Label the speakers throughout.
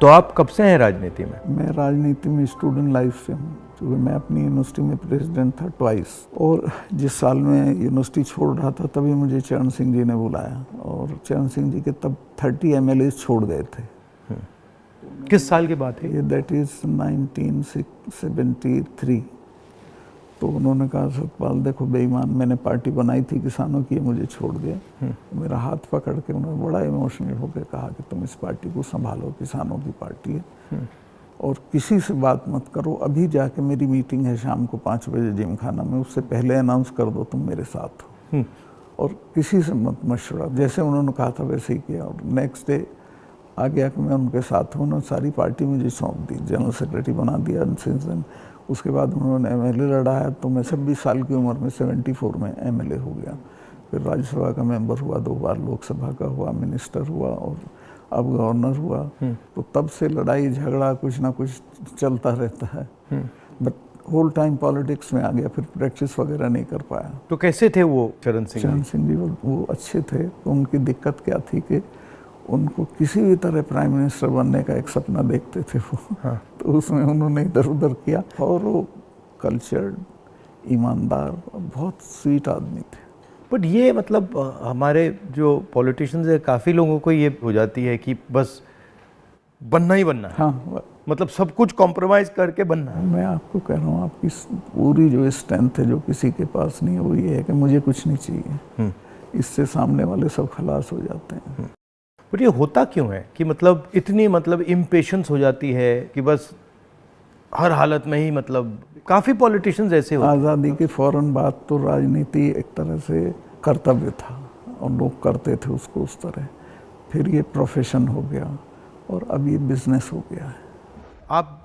Speaker 1: तो आप कब से हैं राजनीति में?
Speaker 2: मैं राजनीति में स्टूडेंट लाइफ से हूँ, क्योंकि मैं अपनी यूनिवर्सिटी में प्रेसिडेंट था ट्वाइस। और जिस साल मैं यूनिवर्सिटी छोड़ रहा था तभी मुझे चरण सिंह जी ने बुलाया, और चरण सिंह जी के तब 30 MLA छोड़ गए थे।
Speaker 1: किस साल की बात है?
Speaker 2: ये दैट इज़ 1973। तो उन्होंने कहा सतपाल देखो बेईमान, मैंने पार्टी बनाई थी किसानों की, मुझे छोड़ दिया। मेरा हाथ पकड़ के उन्होंने बड़ा इमोशनल होकर कहा कि तुम इस पार्टी को संभालो, किसानों की पार्टी है, और किसी से बात मत करो। अभी जाके मेरी मीटिंग है शाम को 5 बजे जिम खाना में, उससे पहले अनाउंस कर दो तुम मेरे साथ हो, और किसी से मत मशवरा। जैसे उन्होंने कहा था वैसे ही किया, और नेक्स्ट डे आ गया कि मैं उनके साथ हूँ। उन्होंने सारी पार्टी मुझे सौंप दी, जनरल सेक्रेटरी बना दिया। उसके बाद उन्होंने MLA लड़ाया, तो मैं 26 साल की उम्र में 74 में MLA हो गया। फिर राज्यसभा का मेंबर हुआ, 2 बार लोकसभा का हुआ, मिनिस्टर हुआ, और अब गवर्नर हुआ। तो तब से लड़ाई झगड़ा कुछ ना कुछ चलता रहता है, बट होल टाइम पॉलिटिक्स में आ गया, फिर प्रैक्टिस वगैरह नहीं कर पाया।
Speaker 1: तो कैसे थे वो चरण सिंह?
Speaker 2: चरण सिंह जी वो अच्छे थे। तो उनकी दिक्कत क्या थी कि उनको किसी भी तरह प्राइम मिनिस्टर बनने का एक सपना देखते थे वो। हाँ। तो उसमें उन्होंने इधर उधर किया, और वो कल्चर्ड, ईमानदार, बहुत स्वीट आदमी थे।
Speaker 1: बट ये मतलब हमारे जो पॉलिटिशियंस है, काफ़ी लोगों को ये हो जाती है कि बस बनना ही बनना है।
Speaker 2: हाँ,
Speaker 1: मतलब सब कुछ कॉम्प्रोमाइज़ करके बनना है।
Speaker 2: मैं आपको कह रहा हूँ, आपकी पूरी जो स्ट्रेंथ है जो किसी के पास नहीं है, वो ये है कि मुझे कुछ नहीं चाहिए। इससे सामने वाले सब खलास हो जाते हैं।
Speaker 1: बट ये होता क्यों है कि मतलब इतनी मतलब इम्पेशंस हो जाती है कि बस हर हालत में ही, मतलब काफ़ी पॉलिटिशियंस ऐसे होते हैं।
Speaker 2: आज़ादी के फ़ौरन बाद तो राजनीति एक तरह से कर्तव्य था, और लोग करते थे उसको उस तरह। फिर ये प्रोफेशन हो गया, और अब ये बिजनेस हो गया है।
Speaker 1: आप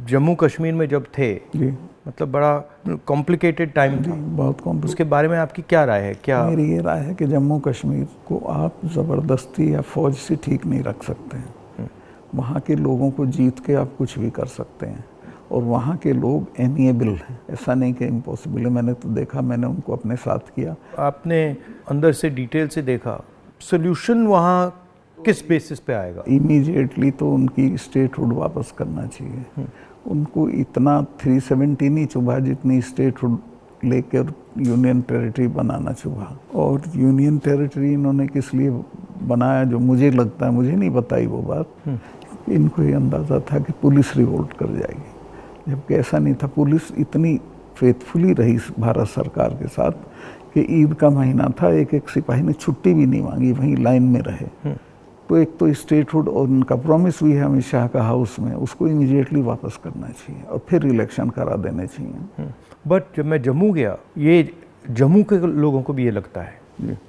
Speaker 1: जम्मू कश्मीर में जब थे
Speaker 2: जी,
Speaker 1: मतलब बड़ा कॉम्प्लिकेटेड टाइम था,
Speaker 2: बहुत कॉम्प्लिकेटेड।
Speaker 1: उसके बारे में आपकी क्या राय है? क्या
Speaker 2: मेरी ये राय है कि जम्मू कश्मीर को आप ज़बरदस्ती या फौज से ठीक नहीं रख सकते हैं। वहाँ के लोगों को जीत के आप कुछ भी कर सकते हैं, और वहाँ के लोग एमिएबल हैं। ऐसा नहीं कि इम्पॉसिबल है, मैंने तो देखा, मैंने उनको अपने साथ किया।
Speaker 1: आपने अंदर से डिटेल से देखा, सोल्यूशन वहाँ किस बेसिस पे आएगा?
Speaker 2: इमीडिएटली तो उनकी स्टेटहुड वापस करना चाहिए। उनको इतना 370 नहीं चुभा जितनी स्टेटहुड लेकर यूनियन टेरिटरी बनाना चुभा। और यूनियन टेरिटरी इन्होंने किस लिए बनाया, जो मुझे लगता है, मुझे नहीं बताई वो बात, इनको ये अंदाज़ा था कि पुलिस रिवोल्ट कर जाएगी, जबकि ऐसा नहीं था। पुलिस इतनी फेथफुली रही भारत सरकार के साथ कि ईद का महीना था, एक एक सिपाही ने छुट्टी भी नहीं मांगी, वहीं लाइन में रहे। तो एक तो स्टेटहुड और उनका प्रॉमिस भी है अमित शाह का हाउस में, उसको इमीडिएटली वापस करना चाहिए, और फिर इलेक्शन करा देने चाहिए।
Speaker 1: बट जब मैं जम्मू गया, ये जम्मू के लोगों को भी ये लगता है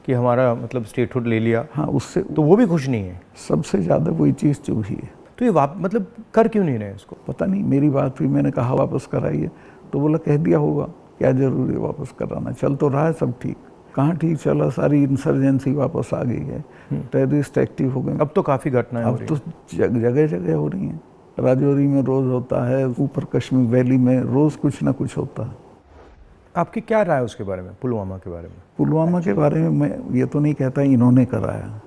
Speaker 1: कि हमारा मतलब स्टेटहुड ले लिया।
Speaker 2: हाँ, उससे
Speaker 1: तो वो भी खुश नहीं है।
Speaker 2: सबसे ज़्यादा वही चीज़ चुभी है।
Speaker 1: तो ये मतलब कर क्यों नहीं रहे इसको?
Speaker 2: पता नहीं, मेरी बात हुई, मैंने कहा वापस कराइए, तो बोला कह दिया होगा, क्या जरूरी है वापस कराना, चल तो रहा है सब ठीक। कहाँ ठीक चला, सारी इंसर्जेंसी वापस आ गई है, टेररिस्ट एक्टिव हो गए।
Speaker 1: अब तो काफ़ी घटनाएं हो रही हैं।
Speaker 2: अब तो जगह जगह हो रही हैं। राजौरी में रोज़ होता है, ऊपर कश्मीर वैली में रोज़ कुछ ना कुछ होता है।
Speaker 1: आपकी क्या राय है उसके बारे में, पुलवामा के बारे में?
Speaker 2: पुलवामा के बारे में मैं ये तो नहीं कहता इन्होंने कराया,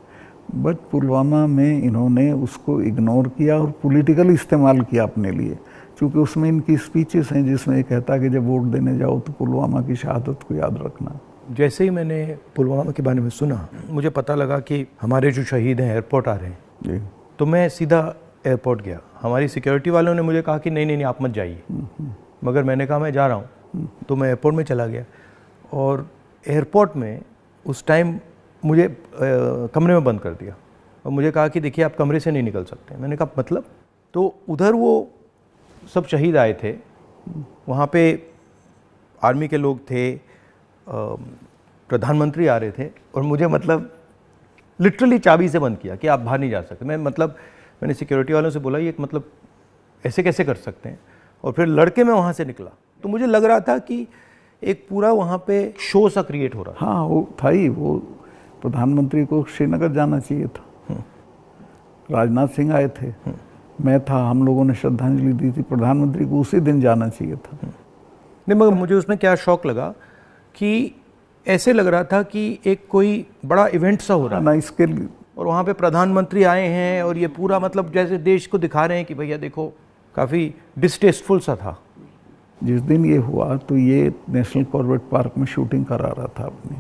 Speaker 2: बट पुलवामा में इन्होंने उसको इग्नोर किया और पॉलिटिकल इस्तेमाल किया अपने लिए, क्योंकि उसमें इनकी स्पीचेस हैं जिसमें ये कहता है कि जब वोट देने जाओ तो पुलवामा की शहादत को याद रखना।
Speaker 1: जैसे ही मैंने पुलवामा के बारे में सुना, मुझे पता लगा कि हमारे जो शहीद हैं एयरपोर्ट आ रहे हैं
Speaker 2: जी,
Speaker 1: तो मैं सीधा एयरपोर्ट गया। हमारी सिक्योरिटी वालों ने मुझे कहा कि नहीं नहीं नहीं आप मत जाइए, मगर मैंने कहा मैं जा रहा हूँ। तो मैं एयरपोर्ट में चला गया, और एयरपोर्ट में उस टाइम मुझे कमरे में बंद कर दिया, और मुझे कहा कि देखिए आप कमरे से नहीं निकल सकते। मैंने कहा मतलब? तो उधर वो सब शहीद आए थे, वहाँ पे आर्मी के लोग थे, प्रधानमंत्री आ रहे थे, और मुझे मतलब लिटरली चाबी से बंद किया कि आप बाहर नहीं जा सकते। मैंने सिक्योरिटी वालों से बोला ये मतलब ऐसे कैसे कर सकते हैं, और फिर लड़के मैं वहाँ से निकला तो मुझे लग रहा था कि एक पूरा वहाँ पे शो सा क्रिएट हो रहा था।
Speaker 2: हाँ, वो था ही। वो प्रधानमंत्री को श्रीनगर जाना चाहिए था, राजनाथ सिंह आए थे, मैं था, हम लोगों ने श्रद्धांजलि दी थी। प्रधानमंत्री को उसी दिन जाना चाहिए था।
Speaker 1: नहीं, मगर मुझे उसमें क्या शौक लगा कि ऐसे लग रहा था कि एक कोई बड़ा इवेंट सा हो रहा है।
Speaker 2: ना इसके लिए
Speaker 1: और वहाँ पे प्रधानमंत्री आए हैं और ये पूरा मतलब जैसे देश को दिखा रहे हैं कि भैया देखो, काफ़ी डिस्टेस्टफुल सा था।
Speaker 2: जिस दिन ये हुआ तो ये नेशनल कॉर्बेट पार्क में शूटिंग करा रहा था अपनी,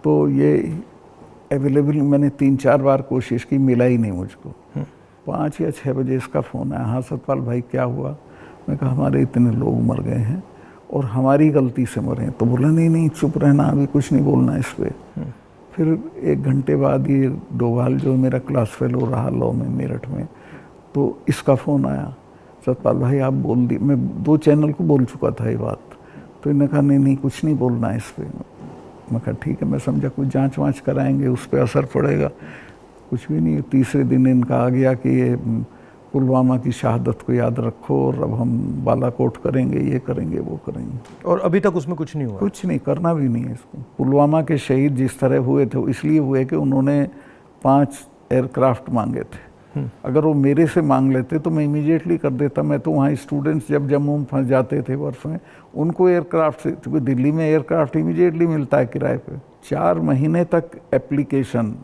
Speaker 2: तो ये अवेलेबल, मैंने 3-4 बार कोशिश की, मिला ही नहीं मुझको। 5 या 6 बजे इसका फ़ोन आया, हाँ सतपाल भाई क्या हुआ? मैं कहा हमारे इतने लोग मर गए हैं और हमारी गलती से मरे। तो बोला नहीं नहीं चुप रहना, अभी कुछ नहीं बोलना इस पर। फिर 1 घंटे बाद ये डोभाल जो मेरा क्लास फेलो रहा लॉ में मेरठ में, तो इसका फ़ोन आया, सतपाल भाई आप बोल दी। मैं 2 चैनल को बोल चुका था ये बात, तो इन्होंने कहा नहीं नहीं कुछ नहीं बोलना है इस पर। मैं कहा ठीक है, मैं समझा कुछ जांच वाँच कराएंगे, उस पर असर पड़ेगा। कुछ भी नहीं। तीसरे दिन इनका आ गया कि ये पुलवामा की शहादत को याद रखो और अब हम बालाकोट करेंगे, ये करेंगे, वो करेंगे।
Speaker 1: और अभी तक उसमें कुछ नहीं हुआ?
Speaker 2: कुछ नहीं, करना भी नहीं है इसको। पुलवामा के शहीद जिस तरह हुए थे इसलिए हुए कि उन्होंने 5 एयरक्राफ्ट मांगे थे। अगर वो मेरे से मांग लेते तो मैं इमीडिएटली कर देता। मैं तो वहाँ स्टूडेंट्स जब जम्मू में फंस जाते थे बर्फ में, उनको एयरक्राफ्ट से, क्योंकि दिल्ली में एयरक्राफ्ट इमीडिएटली मिलता है किराए पे। 4 महीने तक एप्लीकेशन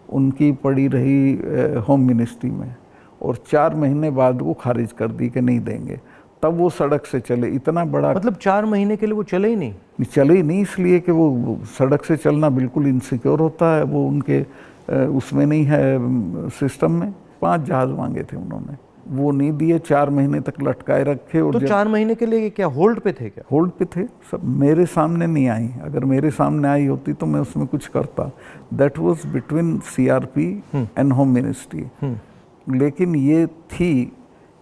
Speaker 2: उनकी पड़ी रही होम मिनिस्ट्री में, और 4 महीने बाद वो खारिज कर दी कि नहीं देंगे। तब वो सड़क से चले। इतना बड़ा,
Speaker 1: मतलब 4 महीने के लिए वो चले ही नहीं?
Speaker 2: चले ही नहीं, इसलिए कि वो सड़क से चलना बिल्कुल इनसिक्योर होता है, वो उनके उसमें नहीं है सिस्टम में। 5 जहाज मांगे थे उन्होंने, वो नहीं दिए। 4 महीने तक लटकाए रखे। और
Speaker 1: तो 4 महीने के लिए क्या होल्ड पे थे? क्या
Speaker 2: होल्ड पे थे? सब मेरे सामने नहीं आई। अगर मेरे सामने आई होती तो मैं उसमें कुछ करता। That was between CRP and home ministry. लेकिन ये थी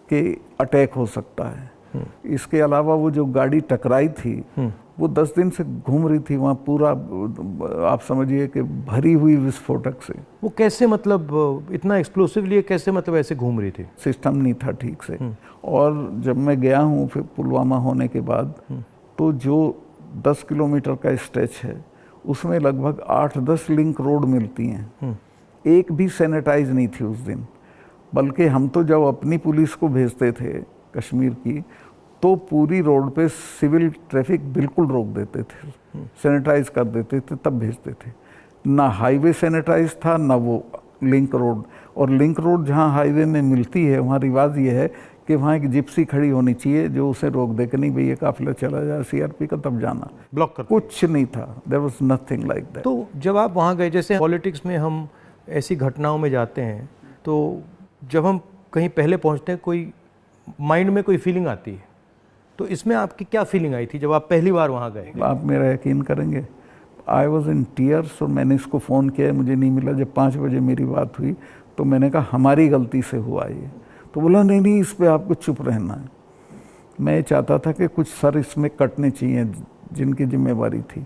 Speaker 2: कि अटैक हो सकता है। इसके अलावा वो जो गाड़ी टकराई थी वो 10 दिन से घूम रही थी वहाँ, पूरा आप समझिए कि भरी हुई विस्फोटक से।
Speaker 1: वो कैसे, मतलब इतना एक्सप्लोसिवली कैसे, मतलब ऐसे घूम रही थी?
Speaker 2: सिस्टम नहीं था ठीक से। और जब मैं गया हूँ फिर पुलवामा होने के बाद, तो जो 10 किलोमीटर का स्ट्रेच है उसमें लगभग 8-10 लिंक रोड मिलती हैं। एक भी सैनिटाइज नहीं थी उस दिन। बल्कि हम तो जब अपनी पुलिस को भेजते थे कश्मीर की, तो पूरी रोड पे सिविल ट्रैफिक बिल्कुल रोक देते थे, सैनिटाइज कर देते थे, तब भेजते थे। ना हाईवे सैनिटाइज था, ना वो लिंक रोड। और लिंक रोड जहाँ हाईवे में मिलती है वहाँ रिवाज ये है कि वहाँ एक जिप्सी खड़ी होनी चाहिए जो उसे रोक दे कि नहीं भाई ये काफिला चला जाए सीआरपी का, तब जाना।
Speaker 1: ब्लॉक कर
Speaker 2: कुछ नहीं था, there was nothing like that.
Speaker 1: तो जब आप वहाँ गए, जैसे पॉलिटिक्स में हम ऐसी घटनाओं में जाते हैं, तो जब हम कहीं पहले पहुँचते हैं कोई माइंड में कोई फीलिंग आती है, तो इसमें आपकी क्या फीलिंग आई थी जब आप पहली बार वहाँ गए?
Speaker 2: आप मेरा यकीन करेंगे, आई वॉज इन टीयर्स। और मैंने इसको फ़ोन किया, मुझे नहीं मिला। जब 5 बजे मेरी बात हुई तो मैंने कहा हमारी गलती से हुआ ये। तो बोला नहीं नहीं इस पर आपको चुप रहना है। मैं चाहता था कि कुछ सर इसमें कटने चाहिए जिनकी जिम्मेवारी थी।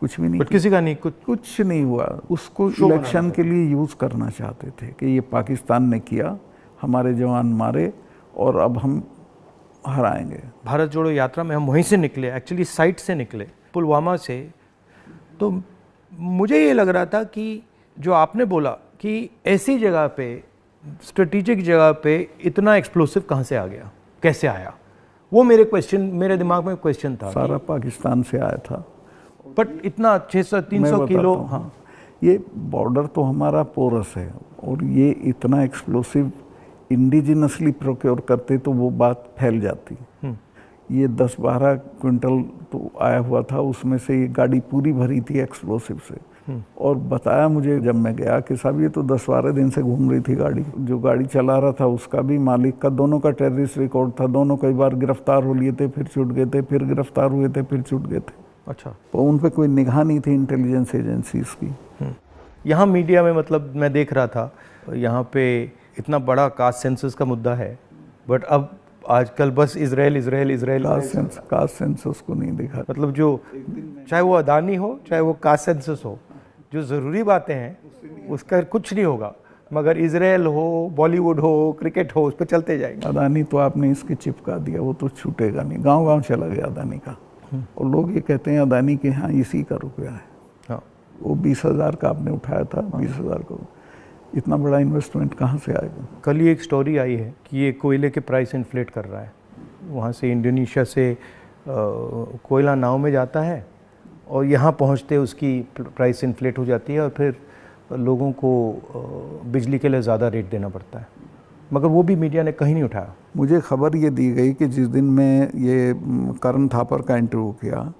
Speaker 2: कुछ भी नहीं,
Speaker 1: किसी का नहीं,
Speaker 2: कुछ नहीं हुआ। उसको इलेक्शन के लिए यूज़ करना चाहते थे कि ये पाकिस्तान ने किया, हमारे जवान मारे और अब हम हराएंगे।
Speaker 1: भारत जोड़ो यात्रा में हम वहीं से निकले, एक्चुअली साइट से निकले, पुलवामा से। तो मुझे ये लग रहा था कि जो आपने बोला कि ऐसी जगह पे, स्ट्रेटेजिक जगह पे इतना एक्सप्लोसिव कहाँ से आ गया, कैसे आया, वो मेरे दिमाग में क्वेश्चन था।
Speaker 2: सारा पाकिस्तान से आया था,
Speaker 1: बट इतना 600-300 किलो।
Speaker 2: हाँ, ये बॉर्डर तो हमारा पोरस है, और ये इतना एक्सप्लोसिव इंडिजिनसली प्रोक्योर करते तो वो बात फैल जाती। ये 10-12 क्विंटल तो आया हुआ था, उसमें से ये गाड़ी पूरी भरी थी एक्सप्लोसिव से। और बताया मुझे जब मैं गया कि साहब ये तो 10-12 दिन से घूम रही थी गाड़ी। जो गाड़ी चला रहा था उसका भी, मालिक का, दोनों का टेररिस्ट रिकॉर्ड था। दोनों कई बार गिरफ्तार हो लिए थे, फिर छूट गए थे, फिर गिरफ्तार हुए थे, फिर छूट गए थे।
Speaker 1: अच्छा,
Speaker 2: तो उन पर कोई निगाह नहीं थी इंटेलिजेंस एजेंसीज की।
Speaker 1: यहाँ मीडिया में, मतलब मैं देख रहा था, यहाँ पे इतना बड़ा कास्ट सेंसस का मुद्दा है, बट अब आजकल बस इजराइल
Speaker 2: कास्ट सेंसस को नहीं दिखा।
Speaker 1: मतलब जो चाहे वो अदानी हो, चाहे वो कास्ट सेंसस हो, जो ज़रूरी बातें हैं उसका कुछ नहीं होगा, मगर इजराइल हो, बॉलीवुड हो, क्रिकेट हो, उस पर चलते जाएंगे।
Speaker 2: अदानी तो आपने इसके चिपका दिया, वो तो छूटेगा नहीं। गांव-गांव चला गया अदानी का। और लोग ये कहते हैं अदानी के यहाँ इसी का रुपया है।
Speaker 1: हाँ,
Speaker 2: वो 20,000 का आपने उठाया था, 20,000 का। इतना बड़ा इन्वेस्टमेंट कहाँ से आएगा?
Speaker 1: कल ही एक स्टोरी आई है कि ये कोयले के प्राइस इन्फ्लेट कर रहा है। वहाँ से इंडोनेशिया से कोयला नाव में जाता है और यहाँ पहुँचते उसकी प्राइस इन्फ्लेट हो जाती है, और फिर लोगों को बिजली के लिए ज़्यादा रेट देना पड़ता है, मगर वो भी मीडिया ने कहीं नहीं उठाया।
Speaker 2: मुझे खबर ये दी गई कि जिस दिन मैं ये करण थापर का इंटरव्यू किया,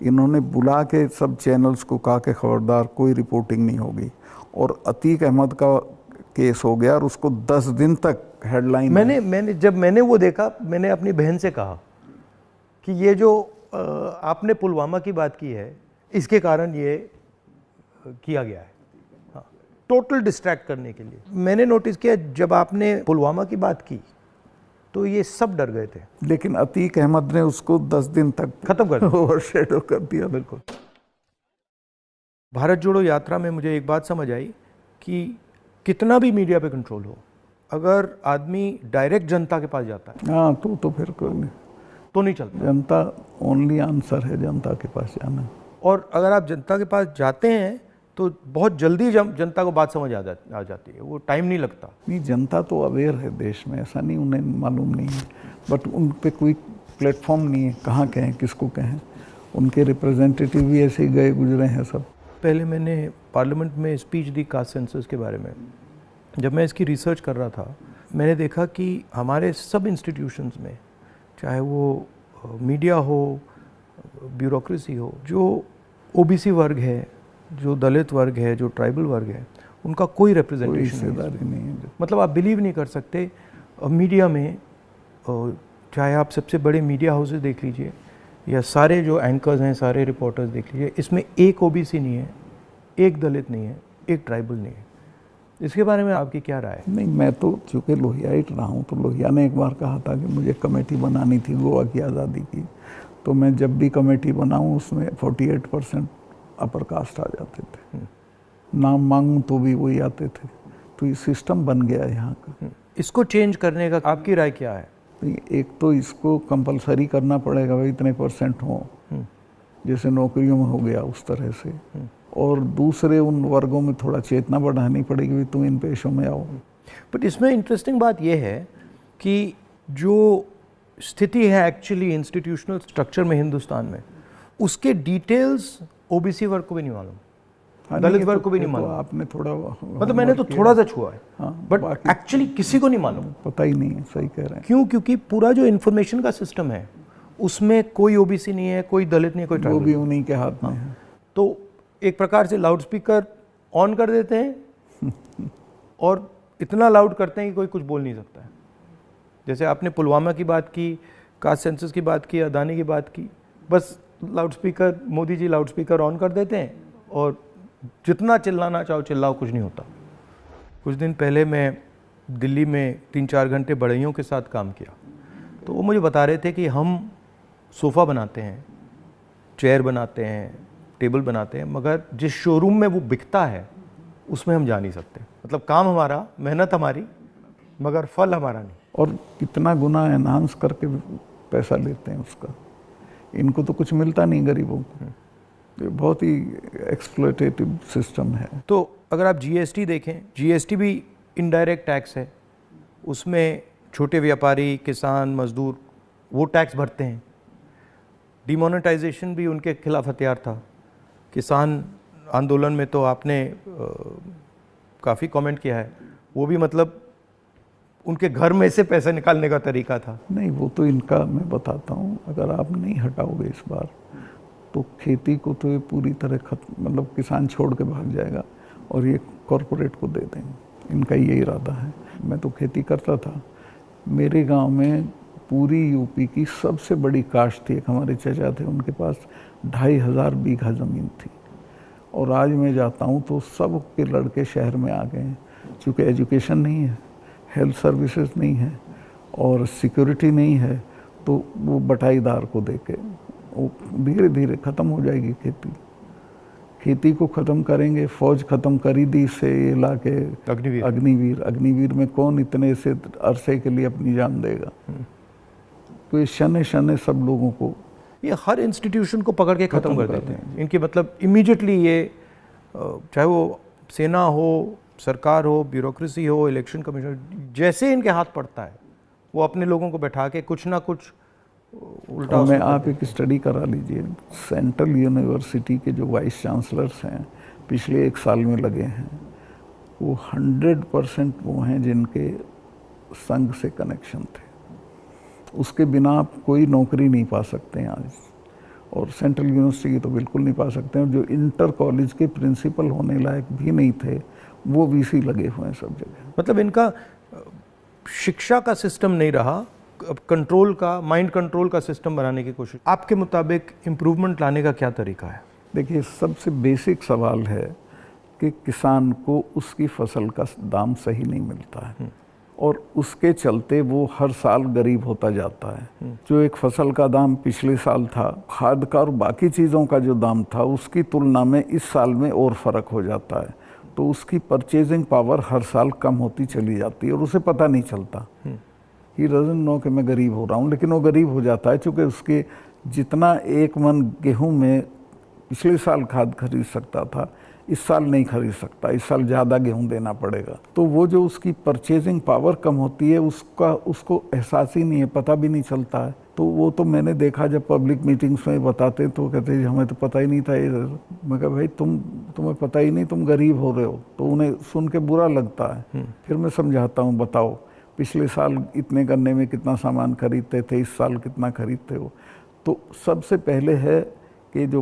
Speaker 2: इन्होंने बुला के सब चैनल्स को कहा कि खबरदार कोई रिपोर्टिंग नहीं होगी, और अतीक अहमद का केस हो गया और उसको 10 दिन तक हेडलाइन।
Speaker 1: मैंने वो देखा, मैंने अपनी बहन से कहा कि ये जो आपने पुलवामा की बात की है, इसके कारण ये किया गया है, हाँ, टोटल डिस्ट्रैक्ट करने के लिए। मैंने नोटिस किया जब आपने पुलवामा की बात की तो ये सब डर गए थे,
Speaker 2: लेकिन अतीक अहमद ने उसको 10 दिन तक
Speaker 1: खत्म कर दिया,
Speaker 2: ओवरशैडो कर दिया।
Speaker 1: बिल्कुल। भारत जोड़ो यात्रा में मुझे एक बात समझ आई कि कितना भी मीडिया पे कंट्रोल हो, अगर आदमी डायरेक्ट जनता के पास जाता है,
Speaker 2: हाँ, तो फिर कोई नहीं,
Speaker 1: तो नहीं चलता।
Speaker 2: जनता ओनली आंसर है, जनता के पास जाना।
Speaker 1: और अगर आप जनता के पास जाते हैं तो बहुत जल्दी जनता को बात समझ आ जाती है, वो टाइम नहीं लगता।
Speaker 2: नहीं, जनता तो अवेयर है देश में, ऐसा नहीं उन्हें मालूम नहीं है, बट उन पे कोई प्लेटफॉर्म नहीं है, कहाँ कहें, किसको कहें। उनके रिप्रेजेंटेटिव भी ऐसे ही गए गुजरे हैं सब।
Speaker 1: पहले मैंने पार्लियामेंट में स्पीच दी कास्ट सेंसस के बारे में। जब मैं इसकी रिसर्च कर रहा था, मैंने देखा कि हमारे सब इंस्टीट्यूशंस में, चाहे वो मीडिया हो, ब्यूरोक्रेसी हो, जो ओबीसी वर्ग है, जो दलित वर्ग है, जो ट्राइबल वर्ग है, उनका कोई रिप्रेजेंटेशन नहीं है। मतलब आप बिलीव नहीं कर सकते, मीडिया में चाहे आप सबसे बड़े मीडिया हाउसेस देख लीजिए या सारे जो एंकर्स हैं, सारे रिपोर्टर्स देख लीजिए, इसमें एक ओबीसी नहीं है, एक दलित नहीं है, एक ट्राइबल नहीं है। इसके बारे में आपकी क्या राय है?
Speaker 2: नहीं, मैं तो चूँकि लोहियाइट रहा हूँ, तो लोहिया ने एक बार कहा था कि मुझे कमेटी बनानी थी गोवा की आज़ादी की, तो मैं जब भी कमेटी बनाऊँ उसमें 48% अपर कास्ट आ जाते थे, नाम मांगूँ तो भी वही आते थे। तो ये सिस्टम बन गया है यहाँ का।
Speaker 1: इसको चेंज करने का आपकी राय क्या है?
Speaker 2: एक तो इसको कंपलसरी करना पड़ेगा, भाई इतने % हो, जैसे नौकरियों में हो गया उस तरह से, और दूसरे उन वर्गों में थोड़ा चेतना बढ़ानी पड़ेगी, भाई तुम इन पेशों में आओ।
Speaker 1: बट इसमें इंटरेस्टिंग बात यह है कि जो स्थिति है एक्चुअली इंस्टीट्यूशनल स्ट्रक्चर में हिंदुस्तान में, उसके डिटेल्स ओबीसी वर्ग को भी नहीं मालूम, दलित वर्ग को भी नहीं मालूम।
Speaker 2: आपने थोड़ा,
Speaker 1: मतलब मैंने तो थोड़ा सा छुआ है, बट एक्चुअली किसी को नहीं मालूम,
Speaker 2: पता ही नहीं है। सही कह रहे हैं।
Speaker 1: क्यों? क्योंकि पूरा जो इन्फॉर्मेशन का सिस्टम है उसमें कोई ओबीसी नहीं है, कोई दलित नहीं है, कोई ट्राइबल,
Speaker 2: वो भी उन्हीं के हाथ में है।
Speaker 1: तो एक प्रकार से लाउड स्पीकर ऑन कर देते हैं और इतना लाउड करते हैं कि कोई कुछ बोल नहीं सकता है। जैसे आपने पुलवामा की बात की, कास्ट सेंसस की बात की, अदानी की बात की, बस loudspeaker, Modi ji loudspeaker on कर देते हैं और जितना चिल्लाना चाहो चिल्लाओ, कुछ नहीं होता। कुछ दिन पहले मैं दिल्ली में 3-4 घंटे बढ़इयों के साथ काम किया, तो वो मुझे बता रहे थे कि हम सोफ़ा बनाते हैं, चेयर बनाते हैं, टेबल बनाते हैं, मगर जिस शोरूम में वो बिकता है उसमें हम जा नहीं सकते। मतलब काम हमारा, मेहनत हमारी, मगर फल हमारा नहीं।
Speaker 2: और कितना गुना एनहांस करके पैसा लेते हैं उसका। इनको तो कुछ मिलता नहीं गरीबों को। ये बहुत ही एक्सप्लॉयटेटिव सिस्टम है।
Speaker 1: तो अगर आप जीएसटी देखें, जीएसटी भी इनडायरेक्ट टैक्स है, उसमें छोटे व्यापारी, किसान, मजदूर वो टैक्स भरते हैं। डिमोनेटाइजेशन भी उनके खिलाफ हथियार था। किसान आंदोलन में तो आपने काफ़ी कमेंट किया है, वो भी मतलब उनके घर में से पैसा निकालने का तरीका था।
Speaker 2: नहीं, वो तो इनका मैं बताता हूँ, अगर आप नहीं हटाओगे इस बार तो खेती को तो ये पूरी तरह खत्म, मतलब किसान छोड़ के भाग जाएगा और ये कॉरपोरेट को दे देंगे। इनका ये इरादा है। मैं तो खेती करता था। मेरे गांव में पूरी यूपी की सबसे बड़ी काश्त थी। एक हमारे चाचा थे, उनके पास 2500 बीघा ज़मीन थी। और आज मैं जाता हूँ तो सब के लड़के शहर में आ गए हैं, क्योंकि एजुकेशन नहीं है, हेल्थ सर्विसेज नहीं है और सिक्योरिटी नहीं है, तो वो बटाईदार को देके वो धीरे धीरे ख़त्म हो जाएगी खेती। खेती को ख़त्म करेंगे, फौज ख़त्म करी दी से ये ला के अग्निवीर में कौन इतने से अरसे के लिए अपनी जान देगा। तो ये शने शने सब लोगों को,
Speaker 1: ये हर इंस्टीट्यूशन को पकड़ के ख़त्म कर देते हैं। इनके मतलब इमीडिएटली ये, चाहे वो सेना हो, सरकार हो, ब्यूरोक्रेसी हो, इलेक्शन कमीशन, जैसे इनके हाथ पड़ता है वो अपने लोगों को बैठा के कुछ ना कुछ उल्टा।
Speaker 2: मैं आप एक स्टडी करा लीजिए, सेंट्रल यूनिवर्सिटी के जो वाइस चांसलर्स हैं पिछले 1 साल में लगे हैं, वो 100% वो हैं जिनके संघ से कनेक्शन थे। उसके बिना आप कोई नौकरी नहीं पा सकते हैं आज, और सेंट्रल यूनिवर्सिटी की तो बिल्कुल नहीं पा सकते हैं। जो इंटर कॉलेज के प्रिंसिपल होने लायक भी नहीं थे वो वीसी लगे हुए हैं सब जगह।
Speaker 1: मतलब इनका शिक्षा का सिस्टम नहीं रहा, कंट्रोल का, माइंड कंट्रोल का सिस्टम बनाने की कोशिश। आपके मुताबिक इम्प्रूवमेंट लाने का क्या तरीका है?
Speaker 2: देखिए, सबसे बेसिक सवाल है कि किसान को उसकी फसल का दाम सही नहीं मिलता है और उसके चलते वो हर साल गरीब होता जाता है। जो एक फसल का दाम पिछले साल था, खाद का और बाकी चीज़ों का जो दाम था, उसकी तुलना में इस साल में और फ़र्क हो जाता है। तो उसकी परचेजिंग पावर हर साल कम होती चली जाती है और उसे पता नहीं चलता। ही डजंट नो कि मैं गरीब हो रहा हूँ, लेकिन वो गरीब हो जाता है क्योंकि उसके जितना एक मन गेहूं में पिछले साल खाद खरीद सकता था, इस साल नहीं खरीद सकता, इस साल ज़्यादा गेहूं देना पड़ेगा। तो वो जो उसकी परचेजिंग पावर कम होती है उसको एहसास ही नहीं है, पता भी नहीं चलता है। तो वो तो मैंने देखा, जब पब्लिक मीटिंग्स में बताते तो कहते हैं हमें तो पता ही नहीं था ये। मैं कहा भाई तुम्हें पता ही नहीं, तुम गरीब हो रहे हो। तो उन्हें सुन के बुरा लगता है। फिर मैं समझाता हूँ, बताओ पिछले साल इतने गन्ने में कितना सामान खरीदते थे, इस साल कितना खरीदते हो। तो सबसे पहले है कि जो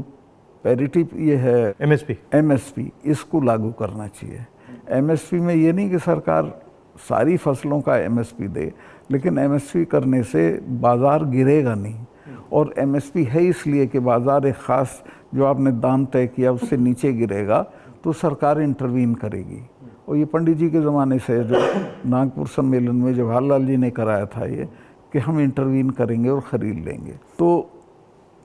Speaker 2: पैरिटी ये है एमएसपी इसको लागू करना चाहिए। एमएसपी में ये नहीं कि सरकार सारी फसलों का एमएसपी दे, लेकिन एमएसपी करने से बाज़ार गिरेगा नहीं। और एमएसपी है इसलिए कि बाज़ार एक ख़ास जो आपने दाम तय किया उससे नीचे गिरेगा तो सरकार इंटरवीन करेगी। और ये पंडित जी के ज़माने से जो नागपुर सम्मेलन में जवाहरलाल जी ने कराया था ये कि हम इंटरवीन करेंगे और ख़रीद लेंगे। तो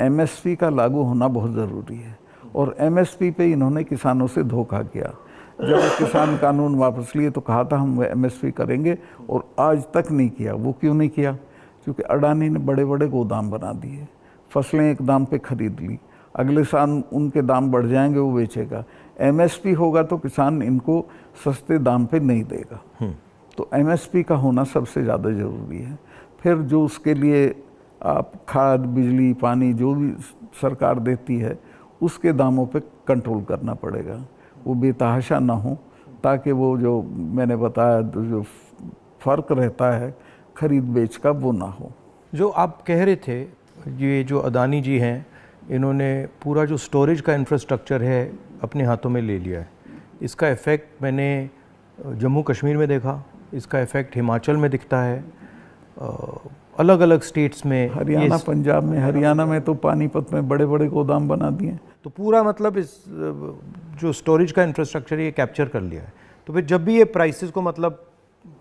Speaker 2: एमएसपी का लागू होना बहुत ज़रूरी है। और एमएसपी पे इन्होंने किसानों से धोखा किया। जब किसान कानून वापस लिए तो कहा था हम एमएसपी करेंगे, और आज तक नहीं किया। वो क्यों नहीं किया? क्योंकि अडानी ने बड़े बड़े गोदाम बना दिए, फसलें एक दाम पे खरीद ली, अगले साल उनके दाम बढ़ जाएंगे, वो बेचेगा। एमएसपी होगा तो किसान इनको सस्ते दाम पे नहीं देगा। तो एमएसपी का होना सबसे ज़्यादा ज़रूरी है। फिर जो उसके लिए आप खाद, बिजली, पानी जो भी सरकार देती है उसके दामों पे कंट्रोल करना पड़ेगा, वो बेतहाशा ना हो, ताकि वो जो मैंने बताया जो फ़र्क रहता है खरीद बेच का वो ना हो।
Speaker 1: जो आप कह रहे थे, ये जो अदानी जी हैं, इन्होंने पूरा जो स्टोरेज का इंफ्रास्ट्रक्चर है अपने हाथों में ले लिया है। इसका इफ़ेक्ट मैंने जम्मू कश्मीर में देखा, इसका इफ़ेक्ट हिमाचल में दिखता है, अलग अलग स्टेट्स में,
Speaker 2: हरियाणा, पंजाब में। हरियाणा में तो पानीपत में बड़े बड़े गोदाम बना दिए।
Speaker 1: तो पूरा मतलब इस जो स्टोरेज का इंफ्रास्ट्रक्चर ये कैप्चर कर लिया है। तो फिर जब भी ये प्राइसेस को मतलब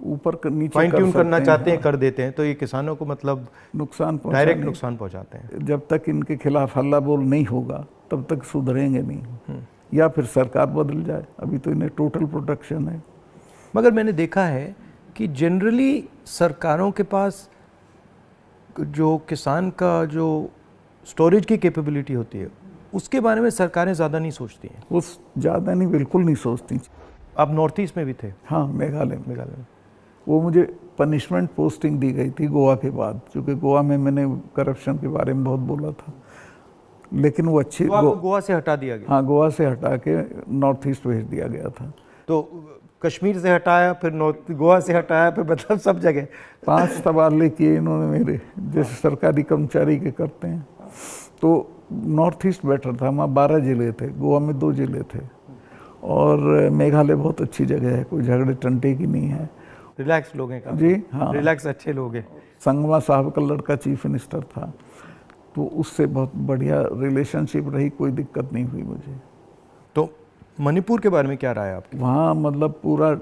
Speaker 2: ऊपर नीचे
Speaker 1: फाइन ट्यून करना चाहते हैं, कर देते हैं, तो ये किसानों को मतलब
Speaker 2: नुकसान,
Speaker 1: डायरेक्ट नुकसान पहुंचाते हैं।
Speaker 2: जब तक इनके खिलाफ हल्ला बोल नहीं होगा तब तक सुधरेंगे नहीं, या फिर सरकार बदल जाए। अभी तो इन्हें टोटल प्रोटेक्शन है।
Speaker 1: मगर मैंने देखा है कि जनरली सरकारों के पास जो किसान का जो स्टोरेज की कैपेबिलिटी होती है उसके बारे में सरकारें ज़्यादा नहीं सोचती हैं।
Speaker 2: वो ज़्यादा नहीं, बिल्कुल नहीं सोचती।
Speaker 1: आप नॉर्थ ईस्ट में भी थे?
Speaker 2: हाँ, मेघालय
Speaker 1: में।
Speaker 2: वो मुझे पनिशमेंट पोस्टिंग दी गई थी गोवा के बाद, क्योंकि गोवा में मैंने करप्शन के बारे में बहुत बोला था। लेकिन वो अच्छी
Speaker 1: गोवा से हटा दिया गया।
Speaker 2: हाँ, गोवा से हटा के नॉर्थ ईस्ट भेज दिया गया था।
Speaker 1: तो कश्मीर से हटाया, फिर गोवा से हटाया, फिर मतलब सब जगह
Speaker 2: 5 तबादले किए इन्होंने मेरे, जैसे सरकारी कर्मचारी के करते हैं। तो नॉर्थ ईस्ट बेटर था, वहाँ 12 ज़िले थे, गोवा में 2 ज़िले थे। और मेघालय बहुत अच्छी जगह है, कोई झगड़े टंटे की नहीं है,
Speaker 1: रिलैक्स लोग हैं।
Speaker 2: जी हाँ, रिलैक्स
Speaker 1: अच्छे लोग हैं।
Speaker 2: संगमा साहब का लड़का चीफ मिनिस्टर था, तो उससे बहुत बढ़िया रिलेशनशिप रही, कोई दिक्कत नहीं हुई मुझे।
Speaker 1: तो मणिपुर के बारे में क्या राय है आपकी?
Speaker 2: वहाँ मतलब पूरा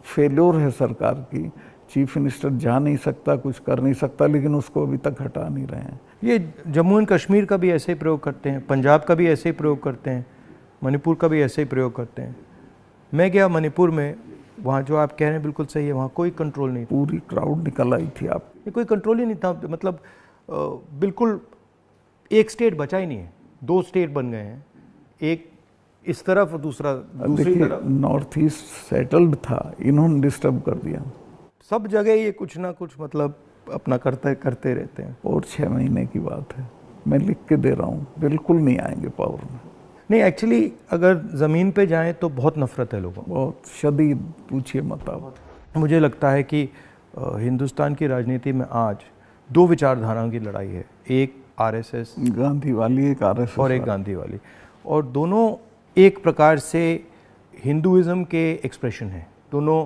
Speaker 2: फेल्योर है सरकार की। चीफ मिनिस्टर जा नहीं सकता, कुछ कर नहीं सकता, लेकिन उसको अभी तक हटा नहीं रहे हैं।
Speaker 1: ये जम्मू एंड कश्मीर का भी ऐसे ही प्रयोग करते हैं, पंजाब का भी ऐसे ही प्रयोग करते हैं, मणिपुर का भी ऐसे ही प्रयोग करते हैं। मैं गया मणिपुर में, वहाँ जो आप कह रहे हैं बिल्कुल सही है, वहाँ कोई कंट्रोल नहीं था।
Speaker 2: पूरी क्राउड निकल आई थी। आप
Speaker 1: कोई कंट्रोल ही नहीं था, मतलब बिल्कुल एक स्टेट बचा ही नहीं है, 2 स्टेट बन गए हैं, एक इस तरफ और दूसरा दूसरी तरफ।
Speaker 2: नॉर्थ ईस्ट सेटल्ड था, इन्होंने डिस्टर्ब कर दिया।
Speaker 1: सब जगह ये कुछ ना कुछ मतलब अपना करते रहते हैं।
Speaker 2: और 6 महीने की बात है, मैं लिख के दे रहा हूँ, बिल्कुल नहीं आएंगे पावर में।
Speaker 1: नहीं, एक्चुअली अगर ज़मीन पे जाएं तो बहुत नफ़रत है लोगों,
Speaker 2: बहुत शदीद, पूछिए मत आप।
Speaker 1: मुझे लगता है कि हिंदुस्तान की राजनीति में आज दो विचारधाराओं की लड़ाई है, एक आरएसएस
Speaker 2: गांधी वाली, एक आरएसएस
Speaker 1: और एक गांधी वाली, और दोनों एक प्रकार से हिंदुइज्म के एक्सप्रेशन हैं। दोनों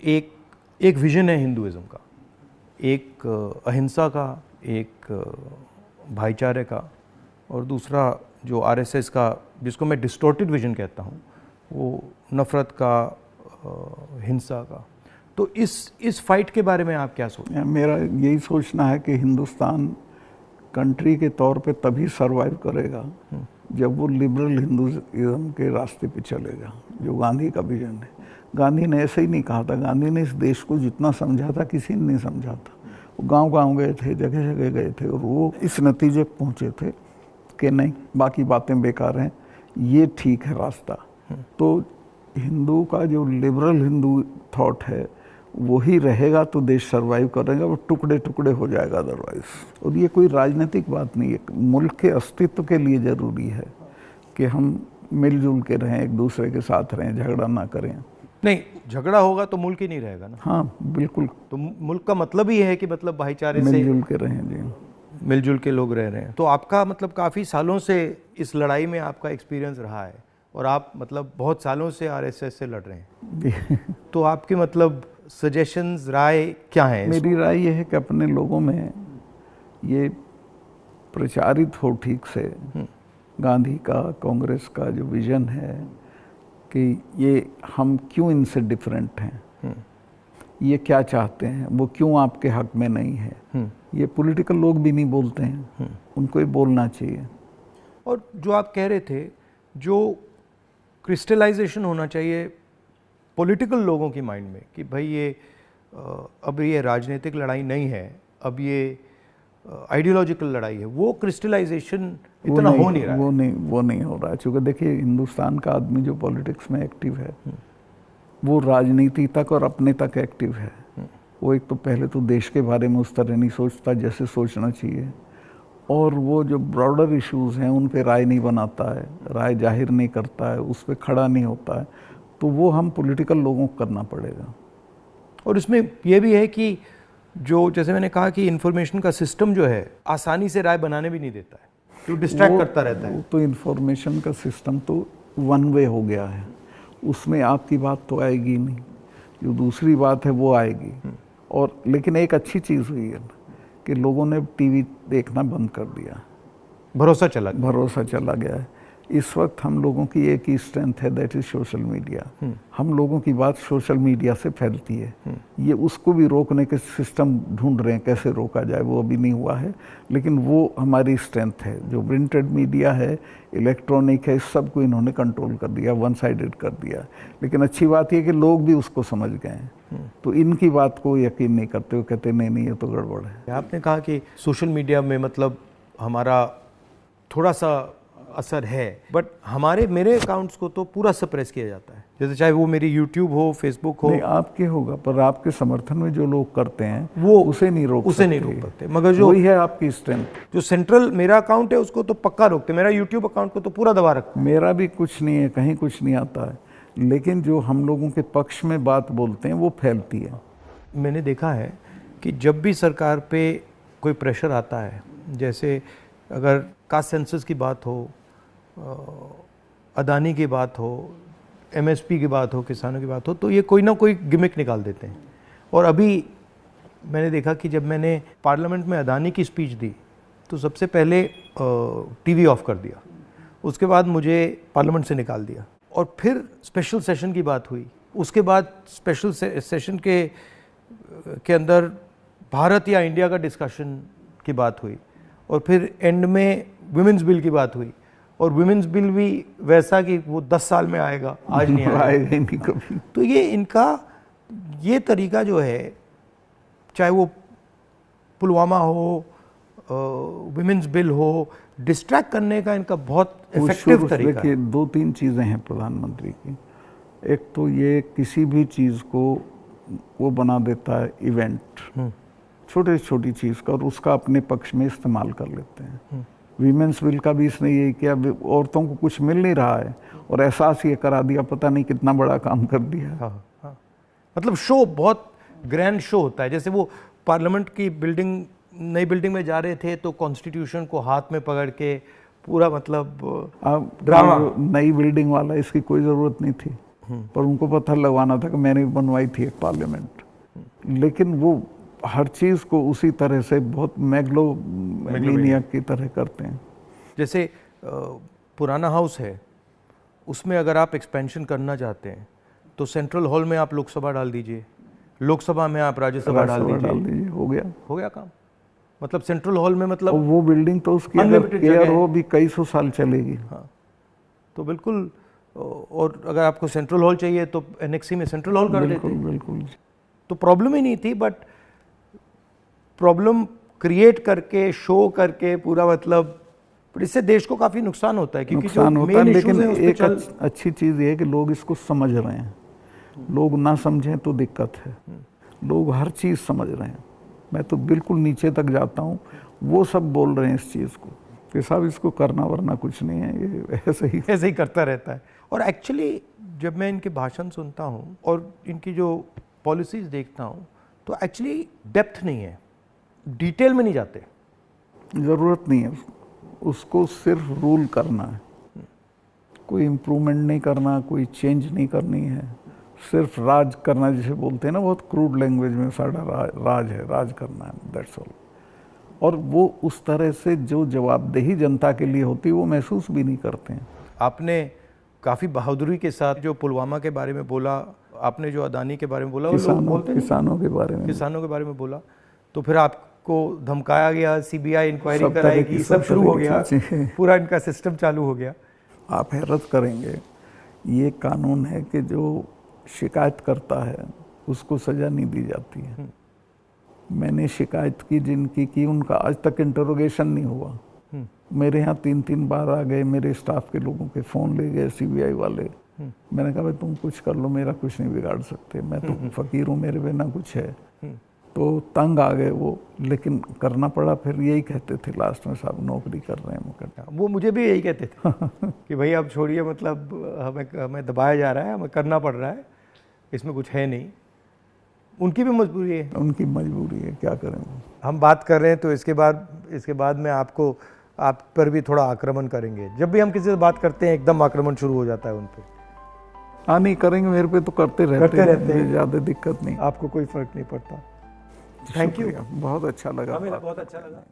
Speaker 1: एक विजन है हिंदुइज्म का, एक अहिंसा का, एक भाईचारे का, और दूसरा जो आरएसएस का, जिसको मैं डिस्टॉर्टेड विजन कहता हूँ, वो नफ़रत का, हिंसा का। तो इस फाइट के बारे में आप क्या सोचते हैं?
Speaker 2: मेरा यही सोचना है कि हिंदुस्तान कंट्री के तौर पे तभी सरवाइव करेगा जब वो लिबरल हिंदुइज्म के रास्ते पे चलेगा, जो गांधी का विजन है। गांधी ने ऐसे ही नहीं कहा था, गांधी ने इस देश को जितना समझा था किसी ने नहीं समझा था। वो गांव-गांव गए थे, जगह जगह गए थे, और वो इस नतीजे पे पहुँचे थे कि नहीं, बाकी बातें बेकार हैं, ये ठीक है रास्ता। तो हिंदू का जो लिबरल हिंदू थॉट है वही रहेगा तो देश सरवाइव करेगा, वो टुकड़े टुकड़े हो जाएगा अदरवाइज। और ये कोई राजनीतिक बात नहीं है, मुल्क के अस्तित्व के लिए ज़रूरी है कि हम मिलजुल के रहें, एक दूसरे के साथ रहें, झगड़ा ना करें।
Speaker 1: नहीं, झगड़ा होगा तो मुल्क ही नहीं रहेगा ना।
Speaker 2: हाँ बिल्कुल,
Speaker 1: तो मुल्क का मतलब ही है कि मतलब भाईचारे से
Speaker 2: मिलजुल के रहें जी,
Speaker 1: मिलजुल के लोग रह रहे हैं। तो आपका मतलब काफ़ी सालों से इस लड़ाई में आपका एक्सपीरियंस रहा है, और आप मतलब बहुत सालों से आरएसएस से लड़ रहे हैं। तो आपके मतलब सजेशंस, राय क्या है?
Speaker 2: मेरी राय ये है कि अपने लोगों में ये प्रचारित हो ठीक से गांधी का, कांग्रेस का जो विजन है कि ये हम क्यों इनसे डिफरेंट हैं, ये क्या चाहते हैं, वो क्यों आपके हक में नहीं है, ये पॉलिटिकल लोग भी नहीं बोलते हैं, उनको ये बोलना चाहिए।
Speaker 1: और जो आप कह रहे थे, जो क्रिस्टलाइजेशन होना चाहिए पॉलिटिकल लोगों की माइंड में कि भाई ये अब ये राजनीतिक लड़ाई नहीं है, अब ये आइडियोलॉजिकल लड़ाई है, वो क्रिस्टलाइजेशन इतना हो नहीं रहा है।
Speaker 2: वो नहीं हो रहा है। चूँकि देखिए, हिंदुस्तान का आदमी जो पॉलिटिक्स में एक्टिव है वो राजनीति तक और अपने तक एक्टिव है। वो एक तो पहले तो देश के बारे में उस तरह नहीं सोचता जैसे सोचना चाहिए, और वो जो ब्रॉडर इश्यूज़ हैं उन पे राय नहीं बनाता है, राय जाहिर नहीं करता है, उस पर खड़ा नहीं होता है। तो वो हम पॉलिटिकल लोगों को करना पड़ेगा।
Speaker 1: और इसमें यह भी है कि जो, जैसे मैंने कहा कि इंफॉर्मेशन का सिस्टम जो है आसानी से राय बनाने भी नहीं देता है, तो डिस्ट्रैक्ट करता रहता है।
Speaker 2: तो इंफॉर्मेशन का सिस्टम तो वन वे हो गया है, उसमें आपकी बात तो आएगी नहीं, जो दूसरी बात है वो आएगी। और लेकिन एक अच्छी चीज़ हुई है कि लोगों ने टीवी देखना बंद कर दिया, भरोसा चला गया है। इस वक्त हम लोगों की एक ही स्ट्रेंथ है, दैट इज सोशल मीडिया। हम लोगों की बात सोशल मीडिया से फैलती है। ये उसको भी रोकने के सिस्टम ढूंढ रहे हैं, कैसे रोका जाए, वो अभी नहीं हुआ है, लेकिन वो हमारी स्ट्रेंथ है। जो प्रिंटेड मीडिया है, इलेक्ट्रॉनिक है, इस सब को इन्होंने कंट्रोल कर दिया, वन साइडेड कर दिया। लेकिन अच्छी बात यह कि लोग भी उसको समझ गए हैं, तो इनकी बात को यकीन नहीं करते, वो कहते नहीं ये तो गड़बड़ है।
Speaker 1: आपने कहा कि सोशल मीडिया में मतलब हमारा थोड़ा सा असर है, बट मेरे अकाउंट्स को तो पूरा सप्रेस किया जाता है, जैसे चाहे वो मेरी यूट्यूब हो, फेसबुक हो।
Speaker 2: नहीं, आपके होगा, पर आपके समर्थन में जो लोग करते हैं वो उसे नहीं रोक सकते।
Speaker 1: मगर जो
Speaker 2: वही है आपकी स्ट्रेंथ।
Speaker 1: जो सेंट्रल मेरा अकाउंट है उसको तो पक्का रोकते, मेरा यूट्यूब अकाउंट को तो पूरा दबा रखते।
Speaker 2: मेरा भी कुछ नहीं है, कहीं कुछ नहीं आता है, लेकिन जो हम लोगों के पक्ष में बात बोलते हैं वो फैलती है।
Speaker 1: मैंने देखा है कि जब भी सरकार पे कोई प्रेशर आता है, जैसे अगर कास्ट सेंसस की बात हो, अदानी की बात हो, एमएसपी की बात हो, किसानों की बात हो, तो ये कोई ना कोई गिमिक निकाल देते हैं। और अभी मैंने देखा कि जब मैंने पार्लियामेंट में अदानी की स्पीच दी तो सबसे पहले टीवी ऑफ कर दिया, उसके बाद मुझे पार्लियामेंट से निकाल दिया, और फिर स्पेशल सेशन की बात हुई, उसके बाद स्पेशल सेशन के अंदर भारत या इंडिया का डिस्कशन की बात हुई, और फिर एंड में विमेंस बिल की बात हुई, और विमेंस बिल भी वैसा कि वो 10 साल में आएगा, आज नहीं
Speaker 2: आएगा ही नहीं कभी।
Speaker 1: तो ये इनका ये तरीका जो है, चाहे वो पुलवामा हो, विमेंस बिल हो, डिस्ट्रैक्ट करने का इनका बहुत इफेक्टिव तरीका है।
Speaker 2: 2-3 चीज़ें हैं प्रधानमंत्री की। एक तो ये किसी भी चीज़ को वो बना देता है इवेंट, छोटी छोटी चीज़ का, और उसका अपने पक्ष में इस्तेमाल कर लेते हैं। वीमेंस बिल का भी इसने यही किया, औरतों को कुछ मिल नहीं रहा है और एहसास ये करा दिया, पता नहीं कितना बड़ा काम कर दिया।
Speaker 1: हाँ हाँ, मतलब शो बहुत ग्रैंड शो होता है। जैसे वो पार्लियामेंट की बिल्डिंग, नई बिल्डिंग में जा रहे थे तो कॉन्स्टिट्यूशन को हाथ में पकड़ के पूरा मतलब ड्रामा।
Speaker 2: नई बिल्डिंग वाला इसकी कोई ज़रूरत नहीं थी, पर उनको पत्थर लगवाना था कि मैंने बनवाई थी एक पार्लियामेंट। लेकिन वो हर चीज़ को उसी तरह से बहुत मैग्लोमैनियक की तरह करते हैं।
Speaker 1: जैसे पुराना हाउस है, उसमें अगर आप एक्सपेंशन करना चाहते हैं तो सेंट्रल हॉल में आप लोकसभा डाल दीजिए, लोकसभा में आप राज्यसभा डाल दीजिए,
Speaker 2: हो गया काम।
Speaker 1: मतलब सेंट्रल हॉल में मतलब
Speaker 2: वो बिल्डिंग तो उसकी अगर केयर हो भी कई सौ साल चलेगी।
Speaker 1: हाँ, तो बिल्कुल। और अगर आपको सेंट्रल हॉल चाहिए तो एनेक्सी में सेंट्रल हॉल कर देते।
Speaker 2: बिल्कुल,
Speaker 1: तो प्रॉब्लम ही नहीं थी, बट प्रॉब्लम क्रिएट करके, शो करके पूरा मतलब, इससे देश को काफी नुकसान होता है। क्योंकि
Speaker 2: नुकसान होता है, लेकिन एक अच्छी चीज़ ये है कि लोग इसको समझ रहे हैं। लोग ना समझें तो दिक्कत है, लोग हर चीज़ समझ रहे हैं। मैं तो बिल्कुल नीचे तक जाता हूँ, वो सब बोल रहे हैं इस चीज़ को कि साहब इसको करना वरना कुछ नहीं है, ये ऐसे ही करता रहता है। और एक्चुअली जब मैं इनके भाषण सुनता हूँ और इनकी जो पॉलिसीज़ देखता हूँ तो एक्चुअली डेप्थ नहीं है, डिटेल में नहीं जाते। ज़रूरत नहीं है उसको सिर्फ रूल करना है, कोई इम्प्रूवमेंट नहीं करना, कोई चेंज नहीं करनी है, सिर्फ राज करना, जिसे बोलते हैं ना बहुत क्रूड लैंग्वेज में, सारा राज है, राज करना है, दैट्स ऑल। और वो उस तरह से जो जवाबदेही जनता के लिए होती है वो महसूस भी नहीं करते हैं।
Speaker 1: आपने काफ़ी बहादुरी के साथ जो पुलवामा के बारे में बोला, आपने जो अदानी के बारे में बोला,
Speaker 2: किसानों के बारे में
Speaker 1: बोला, तो फिर आपको धमकाया गया, सीबीआई इंक्वायरी कराएगी, सब शुरू हो गया, पूरा इनका सिस्टम चालू हो गया।
Speaker 2: आप हैरत करेंगे, ये कानून है कि जो शिकायत करता है उसको सज़ा नहीं दी जाती है। मैंने शिकायत की जिनकी की, उनका आज तक इंटरोगेशन नहीं हुआ। मेरे यहाँ 3-3 बार आ गए, मेरे स्टाफ के लोगों के फ़ोन ले गए सीबीआई वाले। मैंने कहा भाई तुम कुछ कर लो, मेरा कुछ नहीं बिगाड़ सकते, मैं तो फ़कीर हूँ, मेरे बिना कुछ है। तो तंग आ गए वो, लेकिन करना पड़ा। फिर यही कहते थे लास्ट में, साहब नौकरी कर रहे हैं।
Speaker 1: वो मुझे भी यही कहते थे कि भाई अब छोड़िए, मतलब हमें दबाया जा रहा है, हमें करना पड़ रहा है, इसमें कुछ है नहीं। उनकी भी मजबूरी है, क्या करें। हम बात कर रहे हैं तो इसके बाद में आप पर भी थोड़ा आक्रमण करेंगे। जब भी हम किसी से बात करते हैं एकदम आक्रमण शुरू हो जाता है उन पे।
Speaker 2: हाँ नहीं करेंगे, मेरे पे तो करते रहते हैं, ज़्यादा दिक्कत नहीं,
Speaker 1: आपको कोई फर्क नहीं पड़ता। थैंक यू,
Speaker 2: बहुत अच्छा लगा।
Speaker 1: हमें बहुत अच्छा लगा।